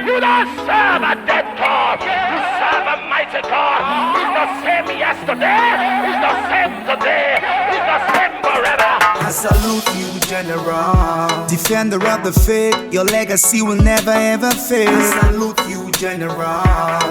You don't serve a dead God. You serve a mighty God. He's the same yesterday. He's the same today. He's the same forever. I salute you, General, defender of the faith. Your legacy will never ever fade. I salute you, General.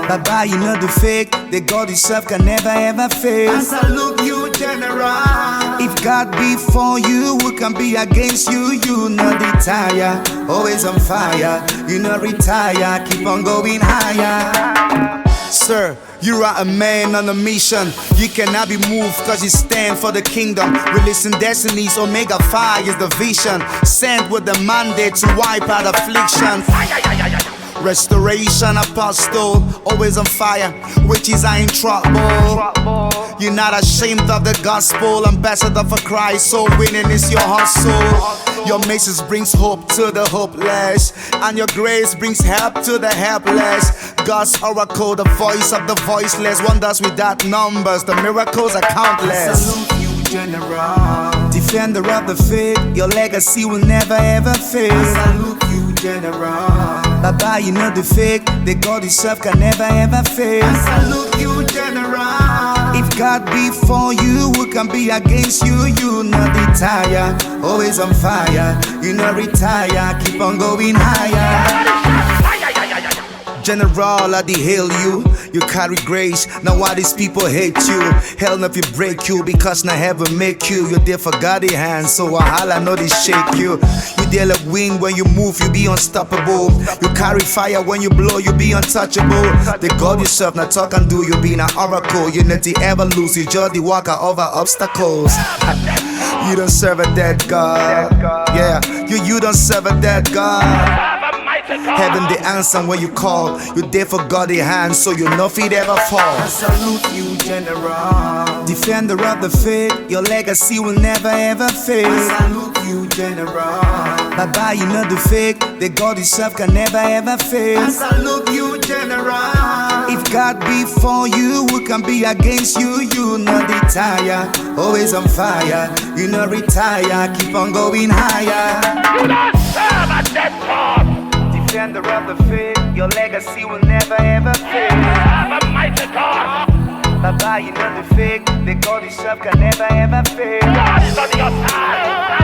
Baba, you know the fake. The God itself can never ever fail. I salute you, General. If God be for you, who can be against you? You not retire, always on fire. You not retire, keep on going higher. Sir, you are a man on a mission. You cannot be moved cause you stand for the kingdom. Releasing destinies, Omega 5 is the vision. Sent with the mandate to wipe out affliction. Restoration apostle, always on fire. Witches are in trouble. You're not ashamed of the gospel. Ambassador for Christ, so winning is your hustle. Your message brings hope to the hopeless, and your grace brings help to the helpless. God's oracle, the voice of the voiceless. Wonders without numbers, the miracles are countless. I salute you, General, defender of the faith. Your legacy will never ever fade. I salute you, General. Baba, you know the fake. The God itself can never ever fail. I salute you, General. If God be for you, who can be against you? You not retire, always on fire. You not retire, keep on going higher. General, I hail you. You carry grace, now why these people hate you? Hell if you break you, because now heaven make you. You're there for God's hands, so I know they shake you. You there like wind, when you move, you be unstoppable. You carry fire, when you blow, you be untouchable. The God yourself, now talk and do, you be an oracle. You not ever lose, you just the walker over obstacles. You don't serve a dead God. Yeah, you don't serve a dead God. Heaven the answer when you call. You there for God's hands, so you know if it ever fall. I salute you, General, defender of the faith. Your legacy will never ever fade. I salute you, General. Baba, you know the fake. The God itself can never ever fail. I salute you, General. If God be for you, who can be against you? You not retire, always on fire. You not retire, keep on going higher. You don't serve a dead God. Defender of the faith, your legacy will never ever fade. Serve a mighty God. Baba, you know the fake. The God itself can never ever fail. God is on your side.